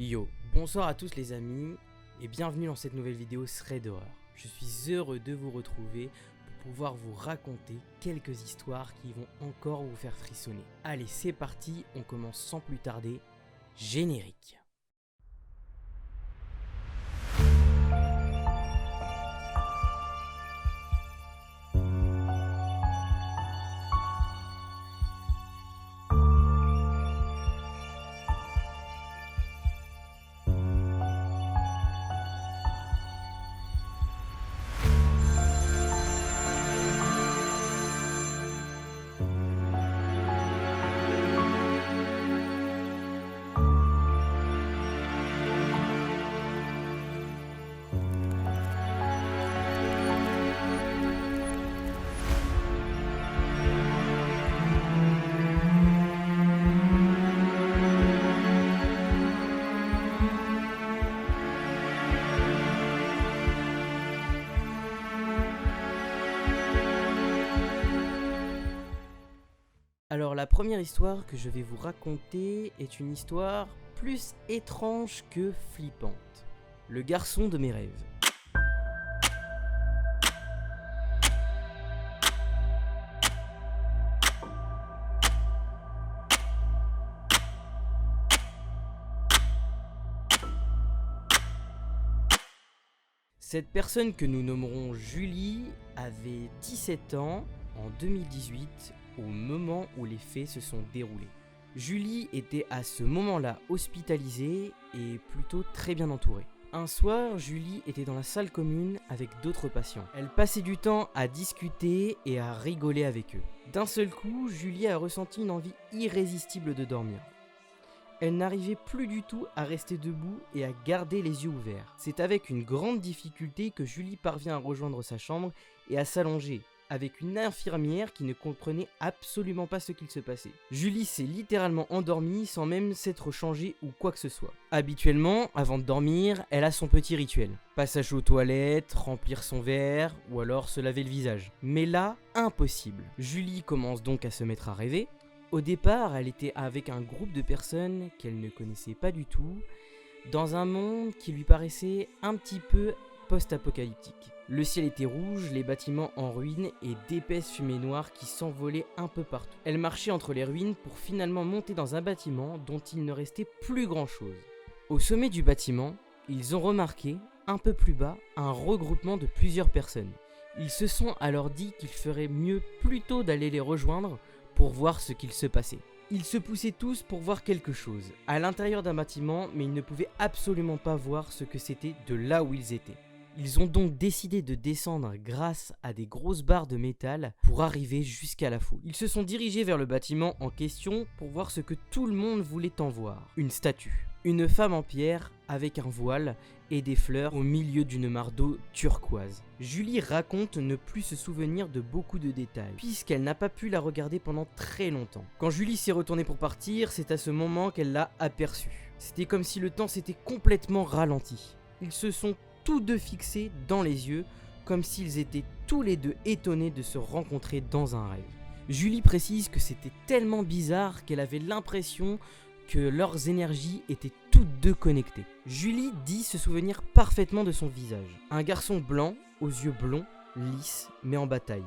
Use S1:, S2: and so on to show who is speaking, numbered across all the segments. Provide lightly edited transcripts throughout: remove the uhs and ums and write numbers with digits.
S1: Yo, bonsoir à tous les amis et bienvenue dans cette nouvelle vidéo Thread d'horreur. Je suis heureux de vous retrouver pour pouvoir vous raconter quelques histoires qui vont encore vous faire frissonner. Allez, c'est parti, on commence sans plus tarder. Générique. Alors la première histoire que je vais vous raconter est une histoire plus étrange que flippante. Le garçon de mes rêves. Cette personne que nous nommerons Julie avait 17 ans en 2018 au moment où les faits se sont déroulés. Julie était à ce moment-là hospitalisée et plutôt très bien entourée. Un soir, Julie était dans la salle commune avec d'autres patients. Elle passait du temps à discuter et à rigoler avec eux. D'un seul coup, Julie a ressenti une envie irrésistible de dormir. Elle n'arrivait plus du tout à rester debout et à garder les yeux ouverts. C'est avec une grande difficulté que Julie parvient à rejoindre sa chambre et à s'allonger, avec une infirmière qui ne comprenait absolument pas ce qu'il se passait. Julie s'est littéralement endormie sans même s'être changée ou quoi que ce soit. Habituellement, avant de dormir, elle a son petit rituel. Passage aux toilettes, remplir son verre ou alors se laver le visage. Mais là, impossible. Julie commence donc à se mettre à rêver. Au départ, elle était avec un groupe de personnes qu'elle ne connaissait pas du tout, dans un monde qui lui paraissait un petit peu post-apocalyptique. Le ciel était rouge, les bâtiments en ruine et d'épaisses fumées noires qui s'envolaient un peu partout. Elle marchait entre les ruines pour finalement monter dans un bâtiment dont il ne restait plus grand chose. Au sommet du bâtiment, ils ont remarqué, un peu plus bas, un regroupement de plusieurs personnes. Ils se sont alors dit qu'il ferait mieux plutôt d'aller les rejoindre pour voir ce qu'il se passait. Ils se poussaient tous pour voir quelque chose, à l'intérieur d'un bâtiment, mais ils ne pouvaient absolument pas voir ce que c'était de là où ils étaient. Ils ont donc décidé de descendre grâce à des grosses barres de métal pour arriver jusqu'à la foule. Ils se sont dirigés vers le bâtiment en question pour voir ce que tout le monde voulait en voir. Une statue. Une femme en pierre avec un voile et des fleurs au milieu d'une mare d'eau turquoise. Julie raconte ne plus se souvenir de beaucoup de détails, puisqu'elle n'a pas pu la regarder pendant très longtemps. Quand Julie s'est retournée pour partir, c'est à ce moment qu'elle l'a aperçue. C'était comme si le temps s'était complètement ralenti. Ils se sont tous deux fixés dans les yeux, comme s'ils étaient tous les deux étonnés de se rencontrer dans un rêve. Julie précise que c'était tellement bizarre qu'elle avait l'impression que leurs énergies étaient toutes deux connectées. Julie dit se souvenir parfaitement de son visage. Un garçon blanc, aux yeux blonds, lisses, mais en bataille.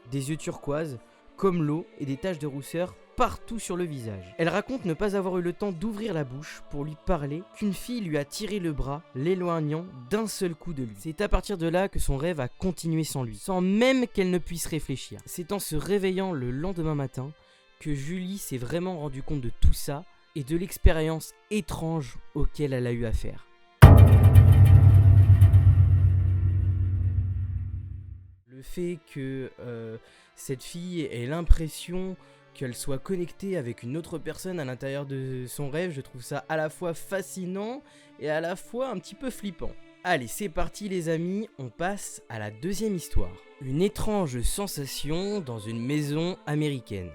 S1: Des yeux turquoises, comme l'eau, et des taches de rousseur partout sur le visage. Elle raconte ne pas avoir eu le temps d'ouvrir la bouche pour lui parler qu'une fille lui a tiré le bras, l'éloignant d'un seul coup de lui. C'est à partir de là que son rêve a continué sans lui, sans même qu'elle ne puisse réfléchir. C'est en se réveillant le lendemain matin que Julie s'est vraiment rendu compte de tout ça et de l'expérience étrange auquel elle a eu affaire. Le fait que cette fille ait l'impression qu'elle soit connectée avec une autre personne à l'intérieur de son rêve, je trouve ça à la fois fascinant et à la fois un petit peu flippant. Allez, c'est parti les amis, on passe à la deuxième histoire. Une étrange sensation dans une maison américaine.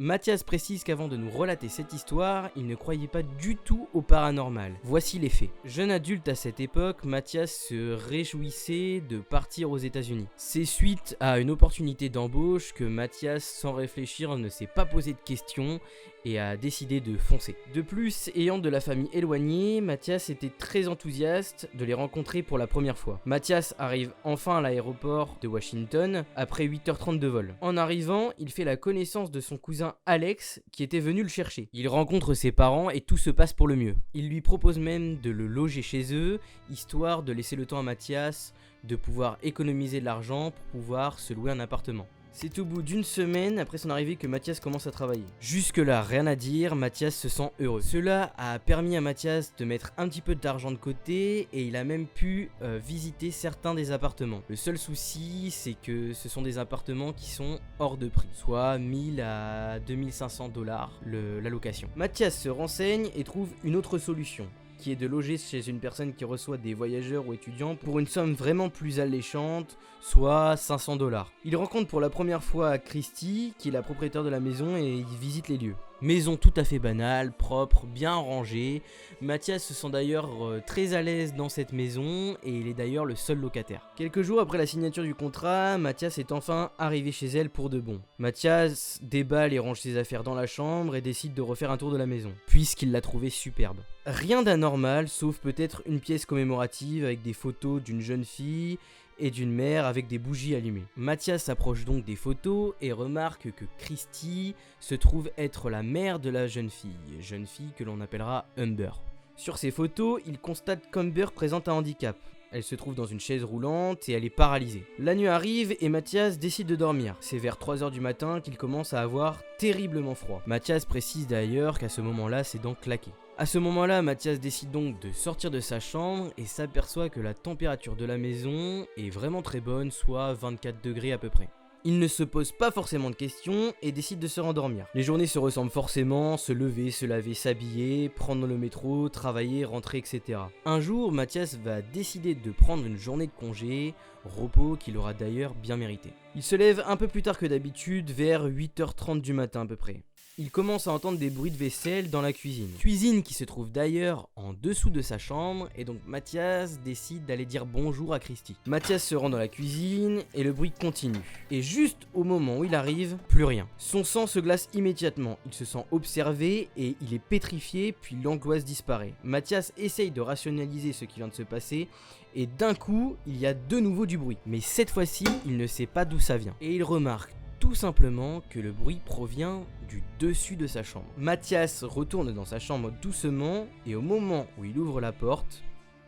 S1: Mathias précise qu'avant de nous relater cette histoire, il ne croyait pas du tout au paranormal. Voici les faits. Jeune adulte à cette époque, Mathias se réjouissait de partir aux États-Unis. C'est suite à une opportunité d'embauche que Mathias, sans réfléchir, ne s'est pas posé de questions et a décidé de foncer. De plus, ayant de la famille éloignée, Mathias était très enthousiaste de les rencontrer pour la première fois. Mathias arrive enfin à l'aéroport de Washington après 8h30 de vol. En arrivant, il fait la connaissance de son cousin Alex qui était venu le chercher. Il rencontre ses parents et tout se passe pour le mieux. Il lui propose même de le loger chez eux, histoire de laisser le temps à Mathias de pouvoir économiser de l'argent pour pouvoir se louer un appartement. C'est au bout d'une semaine après son arrivée que Mathias commence à travailler. Jusque là, rien à dire, Mathias se sent heureux. Cela a permis à Mathias de mettre un petit peu d'argent de côté et il a même pu visiter certains des appartements. Le seul souci, c'est que ce sont des appartements qui sont hors de prix, soit 1000 à 2500 $ la location. Mathias se renseigne et trouve une autre solution, qui est de loger chez une personne qui reçoit des voyageurs ou étudiants pour une somme vraiment plus alléchante, soit 500 $. Il rencontre pour la première fois Christy, qui est la propriétaire de la maison, et il visite les lieux. Maison tout à fait banale, propre, bien rangée. Mathias se sent d'ailleurs très à l'aise dans cette maison et il est d'ailleurs le seul locataire. Quelques jours après la signature du contrat, Mathias est enfin arrivé chez elle pour de bon. Mathias déballe et range ses affaires dans la chambre et décide de refaire un tour de la maison, puisqu'il l'a trouvée superbe. Rien d'anormal, sauf peut-être une pièce commémorative avec des photos d'une jeune fille et d'une mère avec des bougies allumées. Mathias s'approche donc des photos et remarque que Christy se trouve être la mère de la jeune fille que l'on appellera Humber. Sur ces photos, il constate qu'Humber présente un handicap. Elle se trouve dans une chaise roulante et elle est paralysée. La nuit arrive et Mathias décide de dormir. C'est vers 3h du matin qu'il commence à avoir terriblement froid. Mathias précise d'ailleurs qu'à ce moment-là, ses dents claquaient. À ce moment-là, Mathias décide donc de sortir de sa chambre et s'aperçoit que la température de la maison est vraiment très bonne, soit 24 degrés à peu près. Il ne se pose pas forcément de questions et décide de se rendormir. Les journées se ressemblent forcément, se lever, se laver, s'habiller, prendre le métro, travailler, rentrer, etc. Un jour, Mathias va décider de prendre une journée de congé, repos qu'il aura d'ailleurs bien mérité. Il se lève un peu plus tard que d'habitude, vers 8h30 du matin à peu près. Il commence à entendre des bruits de vaisselle dans la cuisine. Cuisine qui se trouve d'ailleurs en dessous de sa chambre et donc Mathias décide d'aller dire bonjour à Christy. Mathias se rend dans la cuisine et le bruit continue. Et juste au moment où il arrive, plus rien. Son sang se glace immédiatement. Il se sent observé et il est pétrifié puis l'angoisse disparaît. Mathias essaye de rationaliser ce qui vient de se passer et d'un coup, il y a de nouveau du bruit. Mais cette fois-ci, il ne sait pas d'où ça vient. Et il remarque tout simplement que le bruit provient du dessus de sa chambre. Mathias retourne dans sa chambre doucement et au moment où il ouvre la porte,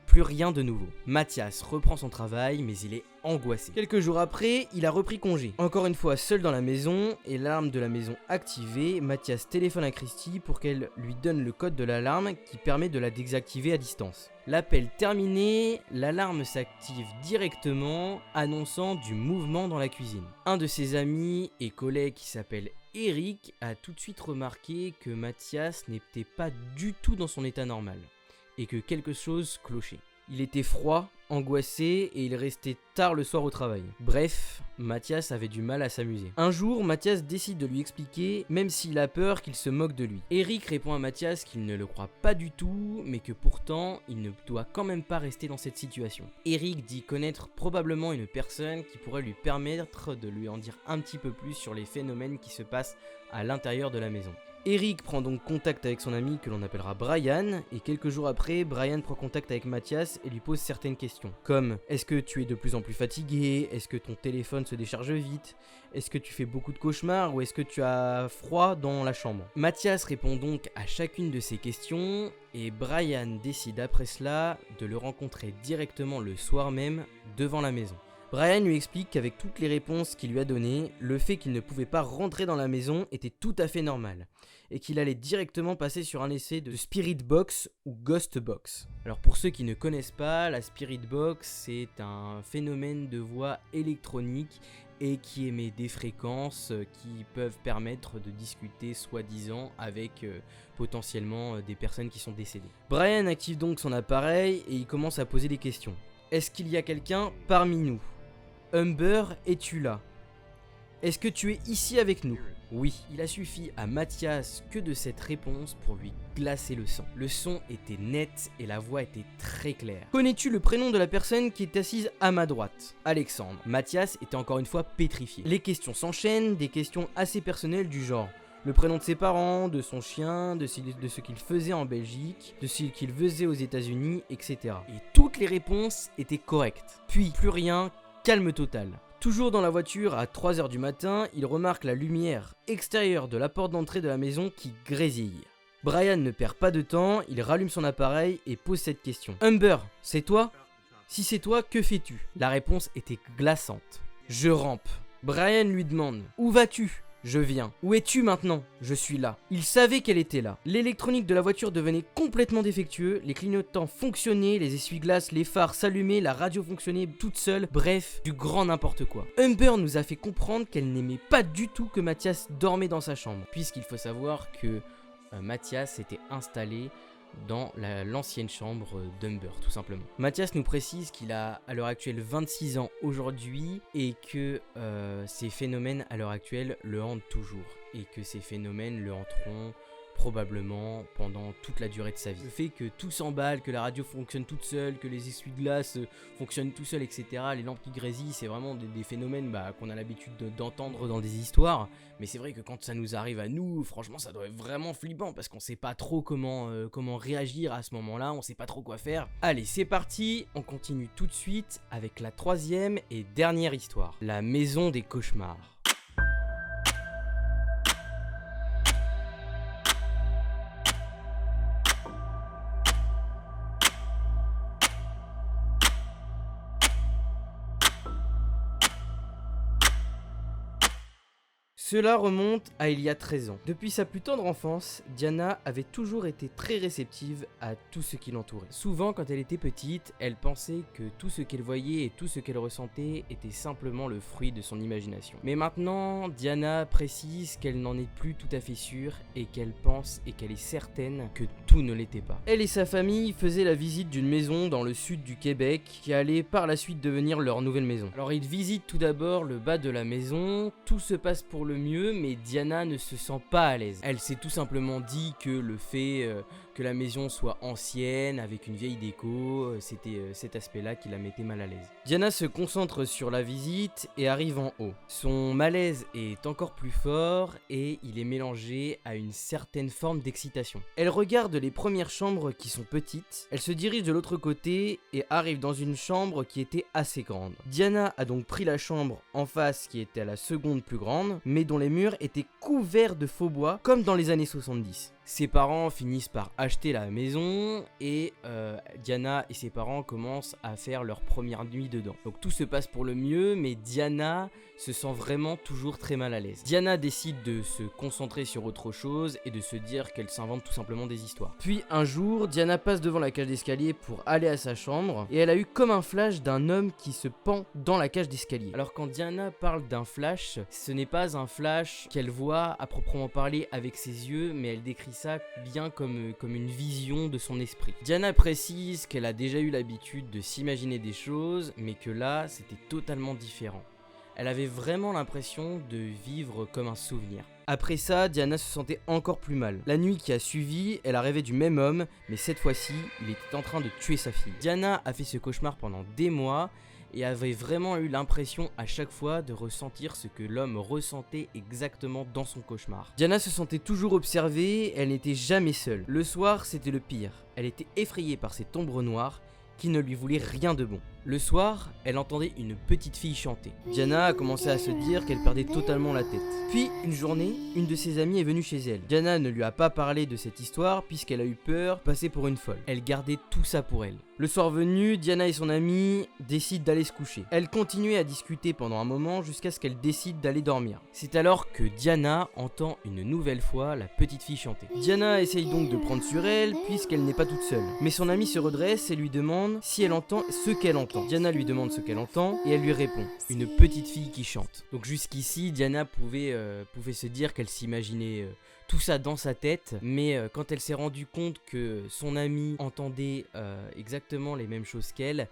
S1: plus rien de nouveau. Mathias reprend son travail mais il est angoissé. Quelques jours après, il a repris congé. Encore une fois seul dans la maison et l'alarme de la maison activée, Mathias téléphone à Christy pour qu'elle lui donne le code de l'alarme qui permet de la désactiver à distance. L'appel terminé, l'alarme s'active directement, annonçant du mouvement dans la cuisine. Un de ses amis et collègues qui s'appelle Eric a tout de suite remarqué que Mathias n'était pas du tout dans son état normal et que quelque chose clochait. Il était froid, angoissé et il restait tard le soir au travail. Bref, Mathias avait du mal à s'amuser. Un jour, Mathias décide de lui expliquer, même s'il a peur qu'il se moque de lui. Eric répond à Mathias qu'il ne le croit pas du tout, mais que pourtant, il ne doit quand même pas rester dans cette situation. Eric dit connaître probablement une personne qui pourrait lui permettre de lui en dire un petit peu plus sur les phénomènes qui se passent à l'intérieur de la maison. Eric prend donc contact avec son ami que l'on appellera Brian, et quelques jours après, Brian prend contact avec Mathias et lui pose certaines questions, comme est-ce que tu es de plus en plus fatigué, est-ce que ton téléphone se décharge vite, est-ce que tu fais beaucoup de cauchemars ou est-ce que tu as froid dans la chambre. Mathias répond donc à chacune de ces questions et Brian décide après cela de le rencontrer directement le soir même devant la maison. Brian lui explique qu'avec toutes les réponses qu'il lui a données, le fait qu'il ne pouvait pas rentrer dans la maison était tout à fait normal et qu'il allait directement passer sur un essai de Spirit Box ou Ghost Box. Alors pour ceux qui ne connaissent pas, la Spirit Box c'est un phénomène de voix électronique et qui émet des fréquences qui peuvent permettre de discuter soi-disant avec potentiellement des personnes qui sont décédées. Brian active donc son appareil et il commence à poser des questions. Est-ce qu'il y a quelqu'un parmi nous ? Humber, es-tu là ? Est-ce que tu es ici avec nous ? Oui, il a suffi à Mathias que de cette réponse pour lui glacer le sang. Le son était net et la voix était très claire. Connais-tu le prénom de la personne qui est assise à ma droite? Alexandre. Mathias était encore une fois pétrifié. Les questions s'enchaînent, des questions assez personnelles du genre le prénom de ses parents, de son chien, de ce qu'il faisait en Belgique, de ce qu'il faisait aux États-Unis, etc. Et toutes les réponses étaient correctes. Puis, plus rien, calme total. Toujours dans la voiture, à 3h du matin, il remarque la lumière extérieure de la porte d'entrée de la maison qui grésille. Brian ne perd pas de temps, il rallume son appareil et pose cette question. Humber, c'est toi? Si c'est toi, que fais-tu? La réponse était glaçante. Je rampe. Brian lui demande, où vas-tu? Je viens. Où es-tu maintenant? Je suis là. Il savait qu'elle était là. L'électronique de la voiture devenait complètement défectueux, les clignotants fonctionnaient, les essuie-glaces, les phares s'allumaient, la radio fonctionnait toute seule, bref, du grand n'importe quoi. Humber nous a fait comprendre qu'elle n'aimait pas du tout que Mathias dormait dans sa chambre, puisqu'il faut savoir que Mathias s'était installé dans l'ancienne chambre d'Humber, tout simplement. Mathias nous précise qu'il a à l'heure actuelle 26 ans aujourd'hui et que ces phénomènes à l'heure actuelle le hantent toujours et que ces phénomènes le hanteront probablement pendant toute la durée de sa vie. Le fait que tout s'emballe, que la radio fonctionne toute seule, que les essuie-glaces fonctionnent tout seuls, etc., les lampes qui grésillent, c'est vraiment des phénomènes qu'on a l'habitude d'entendre dans des histoires, mais c'est vrai que quand ça nous arrive à nous, franchement ça doit être vraiment flippant, parce qu'on sait pas trop comment réagir à ce moment-là, on sait pas trop quoi faire. Allez, c'est parti, on continue tout de suite avec la troisième et dernière histoire, la maison des cauchemars. Cela remonte à il y a 13 ans. Depuis sa plus tendre enfance, Diana avait toujours été très réceptive à tout ce qui l'entourait. Souvent, quand elle était petite, elle pensait que tout ce qu'elle voyait et tout ce qu'elle ressentait était simplement le fruit de son imagination. Mais maintenant, Diana précise qu'elle n'en est plus tout à fait sûre et qu'elle pense et qu'elle est certaine que tout ne l'était pas. Elle et sa famille faisaient la visite d'une maison dans le sud du Québec qui allait par la suite devenir leur nouvelle maison. Alors ils visitent tout d'abord le bas de la maison, tout se passe pour le mieux, mais Diana ne se sent pas à l'aise. Elle s'est tout simplement dit que le fait que la maison soit ancienne, avec une vieille déco, c'était cet aspect-là qui la mettait mal à l'aise. Diana se concentre sur la visite et arrive en haut. Son malaise est encore plus fort et il est mélangé à une certaine forme d'excitation. Elle regarde les premières chambres qui sont petites, elle se dirige de l'autre côté et arrive dans une chambre qui était assez grande. Diana a donc pris la chambre en face qui était la seconde plus grande, mais dont les murs étaient couverts de faux bois comme dans les années 70. Ses parents finissent par acheter la maison et Diana et ses parents commencent à faire leur première nuit dedans. Donc tout se passe pour le mieux, mais Diana se sent vraiment toujours très mal à l'aise. Diana décide de se concentrer sur autre chose et de se dire qu'elle s'invente tout simplement des histoires. Puis un jour, Diana passe devant la cage d'escalier pour aller à sa chambre et elle a eu comme un flash d'un homme qui se pend dans la cage d'escalier. Alors quand Diana parle d'un flash, ce n'est pas un flash qu'elle voit à proprement parler avec ses yeux, mais elle décrit ça bien comme une vision de son esprit. Diana précise qu'elle a déjà eu l'habitude de s'imaginer des choses, mais que là, c'était totalement différent. Elle avait vraiment l'impression de vivre comme un souvenir. Après ça, Diana se sentait encore plus mal. La nuit qui a suivi, elle a rêvé du même homme, mais cette fois-ci, il était en train de tuer sa fille. Diana a fait ce cauchemar pendant des mois, et avait vraiment eu l'impression à chaque fois de ressentir ce que l'homme ressentait exactement dans son cauchemar. Diana se sentait toujours observée, elle n'était jamais seule. Le soir, c'était le pire. Elle était effrayée par cette ombre noire qui ne lui voulait rien de bon. Le soir, elle entendait une petite fille chanter. Diana a commencé à se dire qu'elle perdait totalement la tête. Puis, une journée, une de ses amies est venue chez elle. Diana ne lui a pas parlé de cette histoire puisqu'elle a eu peur de passer pour une folle. Elle gardait tout ça pour elle. Le soir venu, Diana et son amie décident d'aller se coucher. Elle continuait à discuter pendant un moment jusqu'à ce qu'elle décide d'aller dormir. C'est alors que Diana entend une nouvelle fois la petite fille chanter. Diana essaye donc de prendre sur elle puisqu'elle n'est pas toute seule. Mais son amie se redresse et lui demande si elle entend ce qu'elle entend. Diana lui demande ce qu'elle entend et elle lui répond, une petite fille qui chante. Donc jusqu'ici, Diana pouvait se dire qu'elle s'imaginait tout ça dans sa tête, mais quand elle s'est rendue compte que son amie entendait exactement les mêmes choses qu'elle,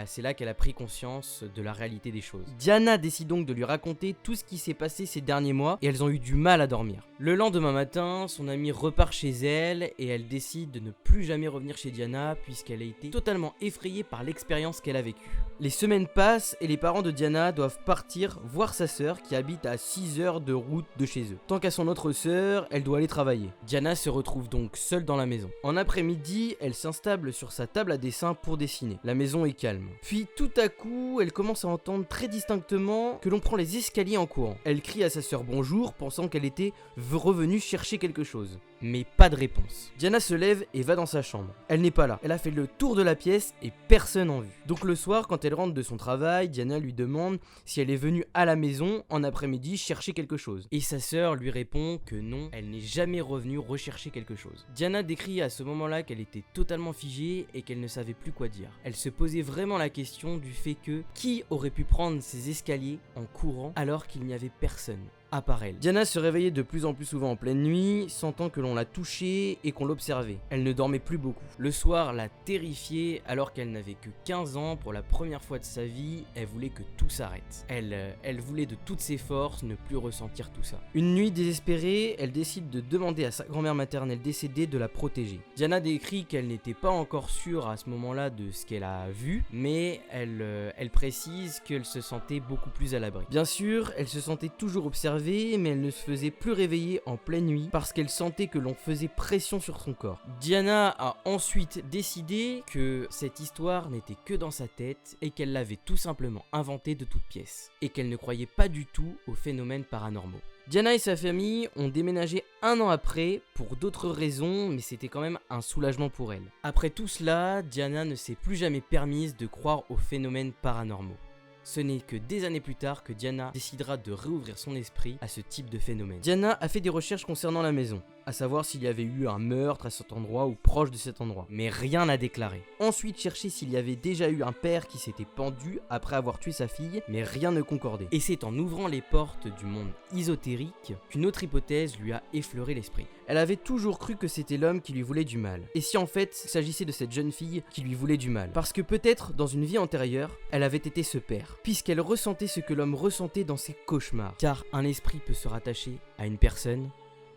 S1: c'est là qu'elle a pris conscience de la réalité des choses. Diana décide donc de lui raconter tout ce qui s'est passé ces derniers mois et elles ont eu du mal à dormir. Le lendemain matin, son amie repart chez elle et elle décide de ne plus jamais revenir chez Diana puisqu'elle a été totalement effrayée par l'expérience qu'elle a vécue. Les semaines passent et les parents de Diana doivent partir voir sa sœur qui habite à 6 heures de route de chez eux. Tant qu'à son autre sœur, elle doit aller travailler. Diana se retrouve donc seule dans la maison. En après-midi, elle s'installe sur sa table à dessin pour dessiner. La maison est calme. Puis tout à coup, elle commence à entendre très distinctement que l'on prend les escaliers en courant. Elle crie à sa sœur bonjour, pensant qu'elle était revenue chercher quelque chose. Mais pas de réponse. Diana se lève et va dans sa chambre. Elle n'est pas là. Elle a fait le tour de la pièce et personne en vue. Donc le soir, quand elle rentre de son travail, Diana lui demande si elle est venue à la maison en après-midi chercher quelque chose. Et sa sœur lui répond que non, elle n'est jamais revenue rechercher quelque chose. Diana décrit à ce moment-là qu'elle était totalement figée et qu'elle ne savait plus quoi dire. Elle se posait vraiment la question du fait que qui aurait pu prendre ces escaliers en courant alors qu'il n'y avait personne à part elle. Diana se réveillait de plus en plus souvent en pleine nuit, sentant que l'on la touchait et qu'on l'observait. Elle ne dormait plus beaucoup. Le soir la terrifiait alors qu'elle n'avait que 15 ans. Pour la première fois de sa vie, elle voulait que tout s'arrête. Elle voulait de toutes ses forces ne plus ressentir tout ça. Une nuit désespérée, elle décide de demander à sa grand-mère maternelle décédée de la protéger. Diana décrit qu'elle n'était pas encore sûre à ce moment-là de ce qu'elle a vu, mais elle précise qu'elle se sentait beaucoup plus à l'abri. Bien sûr, elle se sentait toujours observée, mais elle ne se faisait plus réveiller en pleine nuit parce qu'elle sentait que l'on faisait pression sur son corps. Diana a ensuite décidé que cette histoire n'était que dans sa tête et qu'elle l'avait tout simplement inventée de toutes pièces et qu'elle ne croyait pas du tout aux phénomènes paranormaux. Diana et sa famille ont déménagé 1 an après pour d'autres raisons, mais c'était quand même un soulagement pour elle. Après tout cela, Diana ne s'est plus jamais permise de croire aux phénomènes paranormaux. Ce n'est que des années plus tard que Diana décidera de réouvrir son esprit à ce type de phénomène. Diana a fait des recherches concernant la maison, à savoir s'il y avait eu un meurtre à cet endroit ou proche de cet endroit, mais rien n'a déclaré. Ensuite, chercher s'il y avait déjà eu un père qui s'était pendu après avoir tué sa fille, mais rien ne concordait. Et c'est en ouvrant les portes du monde ésotérique qu'une autre hypothèse lui a effleuré l'esprit. Elle avait toujours cru que c'était l'homme qui lui voulait du mal. Et si en fait, il s'agissait de cette jeune fille qui lui voulait du mal. Parce que peut-être, dans une vie antérieure, elle avait été ce père, puisqu'elle ressentait ce que l'homme ressentait dans ses cauchemars. Car un esprit peut se rattacher à une personne,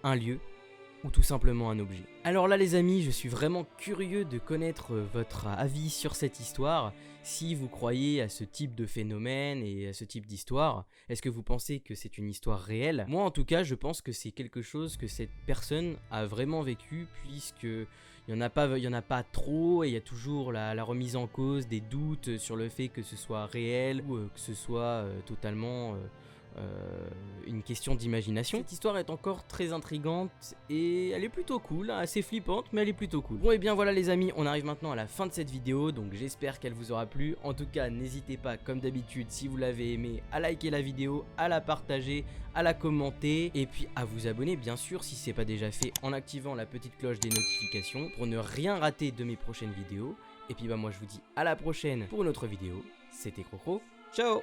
S1: un lieu, ou tout simplement un objet. Alors là les amis, je suis vraiment curieux de connaître votre avis sur cette histoire. Si vous croyez à ce type de phénomène et à ce type d'histoire, est-ce que vous pensez que c'est une histoire réelle? Moi en tout cas, je pense que c'est quelque chose que cette personne a vraiment vécu, puisque il y en a pas trop et il y a toujours la remise en cause, des doutes sur le fait que ce soit réel ou que ce soit totalement une question d'imagination. Cette histoire est encore très intrigante et elle est plutôt cool, assez flippante, mais elle est plutôt cool. Bon et bien voilà les amis, on arrive maintenant à la fin de cette vidéo, donc j'espère qu'elle vous aura plu. En tout cas, n'hésitez pas comme d'habitude, si vous l'avez aimé, à liker la vidéo, à la partager, à la commenter et puis à vous abonner bien sûr si c'est pas déjà fait en activant la petite cloche des notifications pour ne rien rater de mes prochaines vidéos. Et puis bah moi je vous dis à la prochaine pour une autre vidéo. C'était Crocro, ciao.